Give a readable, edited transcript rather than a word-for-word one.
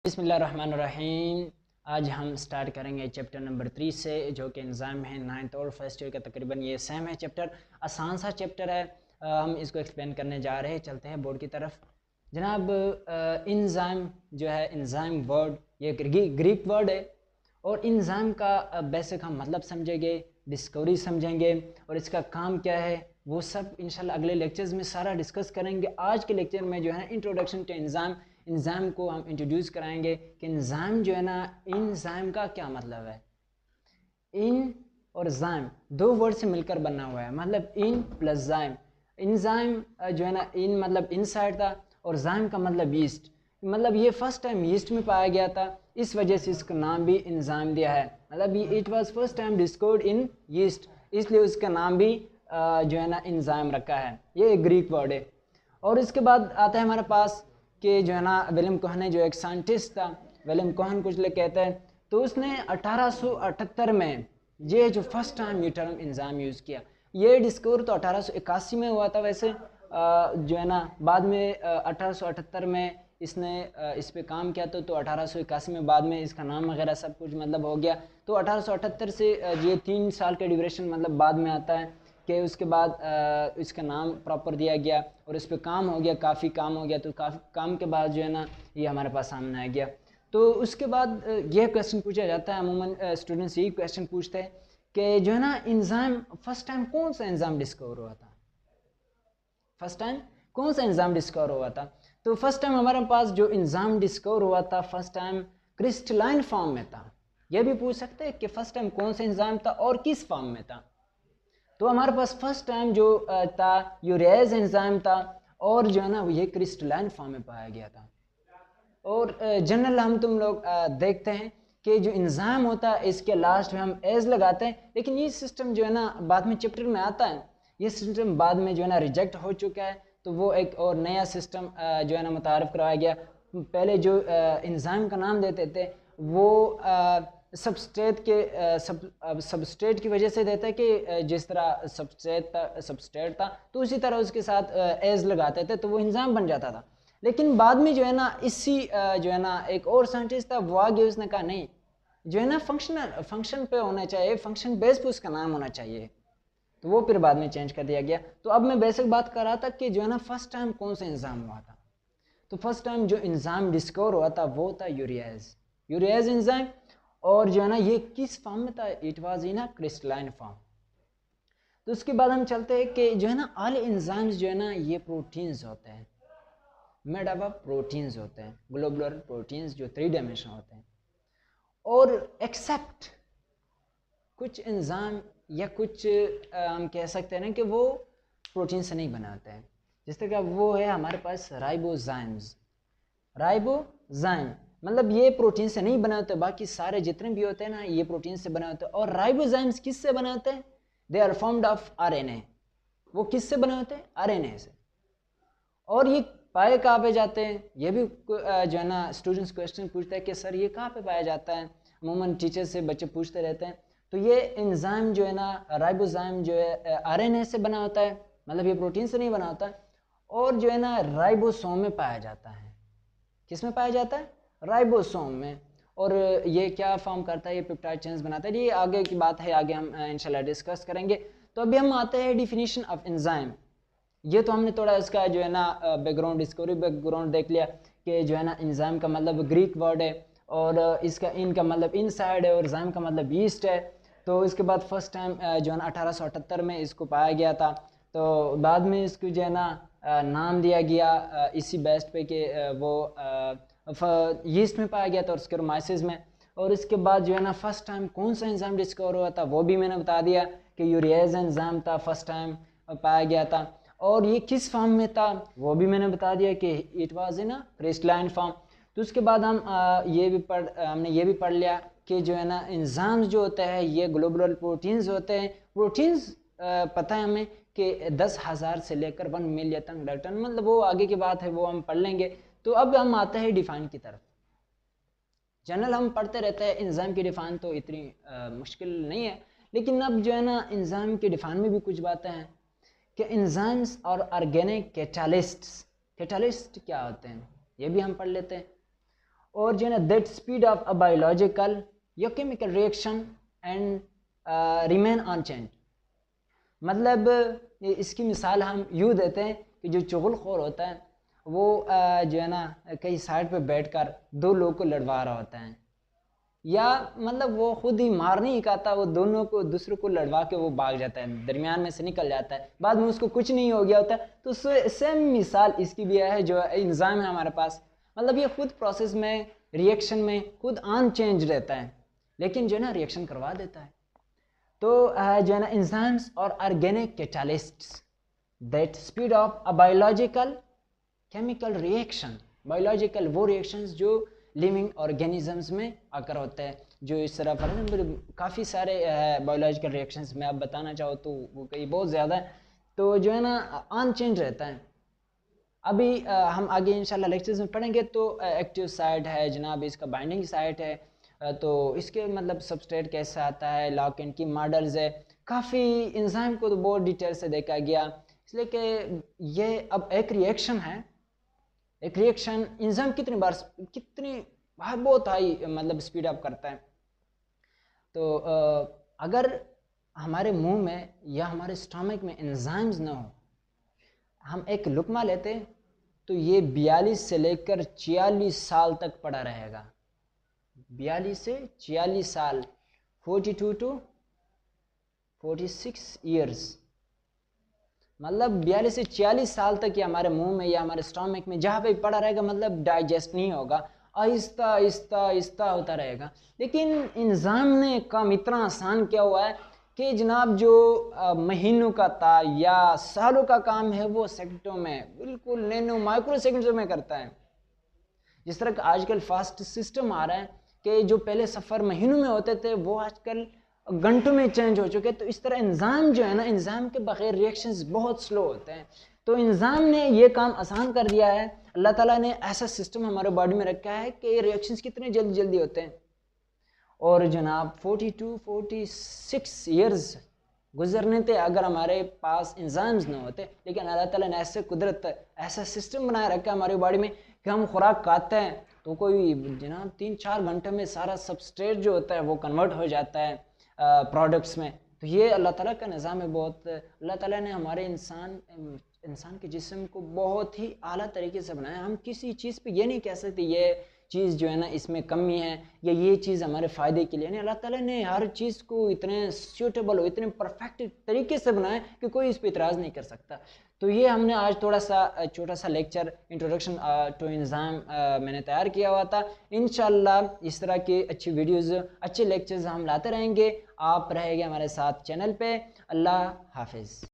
बिस्मिल्लाहिर्रहमानिर्रहीम। आज हम स्टार्ट करेंगे चैप्टर नंबर 3 से, जो कि एंजाइम है 9th और फर्स्ट ईयर का तकरीबन ये सेम है चैप्टर। आसान सा चैप्टर है, हम इसको एक्सप्लेन करने जा रहे हैं। चलते हैं बोर्ड की तरफ। जनाब, एंजाइम जो है, एंजाइम वर्ड ये ग्रीक वर्ड है और एंजाइम का बेसिक हम मतलब समझेंगे, डिस्कवरी समझेंगे और इसका काम क्या है वो सब इंशाल्लाह अगले लेक्चर्स में सारा डिस्कस करेंगे। आज के लेक्चर में जो है ना इंट्रोडक्शन टू एंजाइम, एंजाइम को हम इंट्रोड्यूस कराएंगे कि एंजाइम जो है ना, एंजाइम का क्या मतलब है। इन और जाइम दो वर्ड से मिलकर बना हुआ है, मतलब इन प्लस जाइम। एंजाइम जो है ना, इन मतलब इनसाइड था और जाइम का मतलब ईस्ट, मतलब ये फर्स्ट टाइम ईस्ट में पाया गया था, इस वजह से इसका नाम भी एंजाइम दिया है। मतलब it was first time discovered in east, इसलिए उसका नाम भी जो है ना एंजाइम रखा है। ये एक ग्रीक वर्ड है। और इसके बाद आता है हमारे पास कि जो है ना विलियम कोहन, जो एक साइंटिस्ट था, विलियम कोहन कुछ लोग कहते हैं, तो उसने 1878 में ये जो फर्स्ट टाइम ये टर्म एंजाइम यूज़ किया। ये डिस्कवर तो 1881 में हुआ था वैसे, जो है ना बाद में 1878 में इसने इस पे काम किया तो 1881 में बाद में इसका नाम वगैरह सब कुछ मतलब हो गया। तो 1878 से ये 3 साल का ड्यूरेशन मतलब बाद में आता है कि उसके बाद इसका नाम प्रॉपर दिया गया और इस पर काम हो गया, काफ़ी काम हो गया। तो काफ़ी काम के बाद जो है ना ये हमारे पास सामने आ गया। तो उसके बाद यह क्वेश्चन पूछा जाता है, अमूमन स्टूडेंट्स यही क्वेश्चन पूछते हैं कि जो है ना एंजाइम फर्स्ट टाइम कौन सा एंजाइम डिस्कवर हुआ था, फर्स्ट टाइम कौन सा एंजाइम डिस्कवर हुआ था। तो फर्स्ट टाइम हमारे पास जो एंजाइम डिस्कवर हुआ था फर्स्ट टाइम क्रिस्टलाइन फॉर्म में था। यह भी पूछ सकते हैं कि फर्स्ट टाइम कौन सा एंजाइम था और किस फॉर्म में था। तो हमारे पास फर्स्ट टाइम जो था यूरेज एंजाइम था और जो है ना ये क्रिस्टलाइन फॉर्म में पाया गया था। और जनरल हम तुम लोग देखते हैं कि जो एंजाइम होता है इसके लास्ट में हम एज लगाते हैं, लेकिन ये सिस्टम जो है ना बाद में चैप्टर में आता है, ये सिस्टम बाद में जो है ना रिजेक्ट हो चुका है। तो वो एक और नया सिस्टम जो है ना मुतारफ़ करवाया गया। पहले जो एंजाइम का नाम देते थे वो सबस्ट्रेट के सबस्ट्रेट की वजह से देता है कि जिस तरह सबस्ट्रेट था तो उसी तरह उसके साथ एज लगाते थे तो वो एंजाइम बन जाता था। लेकिन बाद में जो है ना इसी जो है ना एक और साइंटिस्ट था वो आ गया, उसने कहा नहीं, जो है ना फंक्शन पे होना चाहिए, फंक्शन बेस पे उसका नाम होना चाहिए। तो वो फिर बाद में चेंज कर दिया गया। तो अब मैं बेसिक बात कर रहा था कि जो है ना फर्स्ट टाइम कौन सा एंजाइम हुआ था। तो फर्स्ट टाइम जो एंजाइम डिस्कवर हुआ था वो था यूरियाज एंजाइम। और जो है ना ये किस फॉर्म में था, it was in a crystalline form. तो उसके बाद हम चलते हैं कि जो है ना ऑल एंजाइम्स जो है ना ये प्रोटीन्स होते हैं, मेड अप ऑफ प्रोटीन्स होते हैं, ग्लोबुलर प्रोटीन्स जो 3 डायमेंशन होते हैं। और एक्सेप्ट कुछ एंजाइम या कुछ हम कह सकते हैं ना कि वो प्रोटीन से नहीं बनाते हैं। जिस तरह का वो है हमारे पास राइबोजाइम्स, राइबोजाइम मतलब ये प्रोटीन से नहीं बने होते, बाकी सारे जितने भी होते हैं ना ये प्रोटीन से बने होते हैं। और राइबोजाइम्स किससे बने होते हैं, they are formed of RNA. वो किससे बने होते हैं, आरएनए से। और ये पाए कहाँ पे जाते हैं, ये भी जो है ना स्टूडेंट्स क्वेश्चन पूछते हैं कि सर ये कहाँ पे पाया जाता है, अमूमन टीचर से बच्चे पूछते रहते हैं। तो ये एंजाइम जो है ना राइबोजाइम जो है आरएनए से बना होता है, मतलब ये प्रोटीन से नहीं बना होता। और जो है ना राइबोसोम में पाया जाता है। किस में पाया जाता है, राइबोसोम में। और ये क्या फॉर्म करता है, ये पेप्टाइड चेन्स बनाता है। ये आगे की बात है, आगे हम इंशाल्लाह डिस्कस करेंगे। तो अभी हम आते हैं डिफिनीशन ऑफ एंजाइम। ये तो हमने थोड़ा इसका जो है ना बैकग्राउंड, डिस्कवरी बैकग्राउंड देख लिया कि जो है ना एंजाइम का मतलब ग्रीक वर्ड है और इसका इन का मतलब इनसाइड है और जाइम का मतलब ईस्ट है। तो इसके बाद फर्स्ट टाइम जो है ना 1878 में इसको पाया गया था। तो बाद में इसको जो है ना नाम दिया गया इसी बेस्ट पे कि वो यीस्ट में पाया गया था और स्क्लेरोमाइसिस में। और इसके बाद जो है ना फर्स्ट टाइम कौन सा एंजाइम डिस्कवर हुआ था वो भी मैंने बता दिया कि यूरियाज एंजाइम था, फर्स्ट टाइम पाया गया था। और ये किस फॉर्म में था वो भी मैंने बता दिया कि it was in a crystalline form. तो उसके बाद हम हमने ये भी पढ़ लिया कि जो है ना एंजाइम्स जो होते हैं ये ग्लोबुलर प्रोटीन्स होते हैं। प्रोटीन्स पता है हमें कि 10,000 से लेकर 1 मिलियन तक टन, मतलब वो आगे की बात है, वो हम पढ़ लेंगे। तो अब हम आते हैं डिफाइन की तरफ। जनरल हम पढ़ते रहते हैं, एंजाइम की डिफाइन तो इतनी मुश्किल नहीं है, लेकिन अब जो है ना एंजाइम की डिफाइन में भी कुछ बातें हैं कि एंजाइम्स और ऑर्गेनिक कैटालिस्ट क्या होते हैं ये भी हम पढ़ लेते हैं। और जो है ना that speed of a biological या chemical reaction and remain unchange. मतलब इसकी मिसाल हम यूँ देते हैं कि जो चुगलखोर होता है वो जो है ना कहीं साइड पे बैठकर दो लोगों को लड़वा रहा होता है, या मतलब वो खुद ही मार नहीं खाता, वो दोनों को दूसरों को लड़वा के वो भाग जाता है, दरमियान में से निकल जाता है, बाद में उसको कुछ नहीं हो गया होता है। तो सेम मिसाल इसकी भी है, जो इंजाम है हमारे पास, मतलब ये खुद प्रोसेस में रिएक्शन में खुद अनचेंज रहता है, लेकिन जो है ना रिएक्शन करवा देता है। तो जो है ना एंजाइम्स और organic catalysts that speed of a biological chemical reaction. Biological वो रिएक्शंस जो लिविंग ऑर्गेनिजम्स में आकर होते हैं, जो इस तरह फॉर एग्जाम्पल काफ़ी सारे बायोलॉजिकल रिएक्शंस में आप बताना चाहो तो वो कई बहुत ज़्यादा है, तो जो है ना अनचेंज रहता है। अभी हम आगे इंशाल्लाह लेक्चर्स में पढ़ेंगे। तो एक्टिव साइट है जनाब, इसका बाइंडिंग साइट है, तो इसके मतलब सबस्ट्रेट कैसे आता है, लॉक एंड की मॉडल्स है, काफ़ी एंजाइम को तो बहुत डिटेल से देखा गया, इसलिए कि ये अब एक रिएक्शन है, एक रिएक्शन एंजाइम कितनी बहुत हाई मतलब स्पीड अप करता है। तो अगर हमारे मुंह में या हमारे स्टमक में एंजाइम्स ना हो, हम एक लुकमा लेते तो ये 42 से लेकर 46 साल तक पड़ा रहेगा। 42 से 46 साल, 42 टू 46 ईयर्स, मतलब 42 से 46 साल तक ये हमारे मुंह में या हमारे स्टमक में जहाँ पे पड़ा रहेगा, मतलब डाइजेस्ट नहीं होगा, आहिस्ता आहिस्ता आहिस्ता होता रहेगा। लेकिन इंसान ने काम इतना आसान किया हुआ है कि जनाब जो महीनों का था या सालों का काम है वो सेकंडों में, बिल्कुल नैनो माइक्रो सेकंड्स में करता है। जिस तरह का आजकल फास्ट सिस्टम आ रहा है कि जो पहले सफ़र महीनों में होते थे वो आजकल घंटों में चेंज हो चुके, तो इस तरह इंजाम जो है ना, इंजाम के बगैर रिएक्शंस बहुत स्लो होते हैं। तो इंजाम ने ये काम आसान कर दिया है, अल्लाह ताला ने ऐसा सिस्टम हमारे बॉडी में रखा है कि रिएक्शंस कितने जल्दी जल्दी होते हैं। और जनाब 42-46 ईयर्स गुजरने थे अगर हमारे पास इंजाम्स ना होते, लेकिन अल्लाह ताला ने ऐसे कुदरत ऐसा सिस्टम बनाए रखा है हमारी बॉडी में कि हम खुराक खाते हैं तो कोई जनाब 3-4 घंटे में सारा सबस्ट्रेट जो होता है वो कन्वर्ट हो जाता है प्रोडक्ट्स में। तो ये अल्लाह ताला का निज़ाम है बहुत। अल्लाह ताला ने हमारे इंसान के जिस्म को बहुत ही आला तरीके से बनाया। हम किसी चीज़ पे ये नहीं कह सकते ये चीज़ जो है ना इसमें कमी है या ये चीज़ हमारे फ़ायदे के लिए नहीं। अल्लाह ताला ने हर चीज़ को इतने सूटेबल, इतने परफेक्ट तरीके से बनाया कि कोई इस पर इतराज़ नहीं कर सकता। तो ये हमने आज थोड़ा सा छोटा सा लेक्चर इंट्रोडक्शन टू एंजाइम मैंने तैयार किया हुआ था। इंशाल्लाह इस तरह की अच्छी वीडियोज़, अच्छे लेक्चर्स हम लाते रहेंगे। आप रहेंगे हमारे साथ चैनल पे। अल्लाह हाफिज़।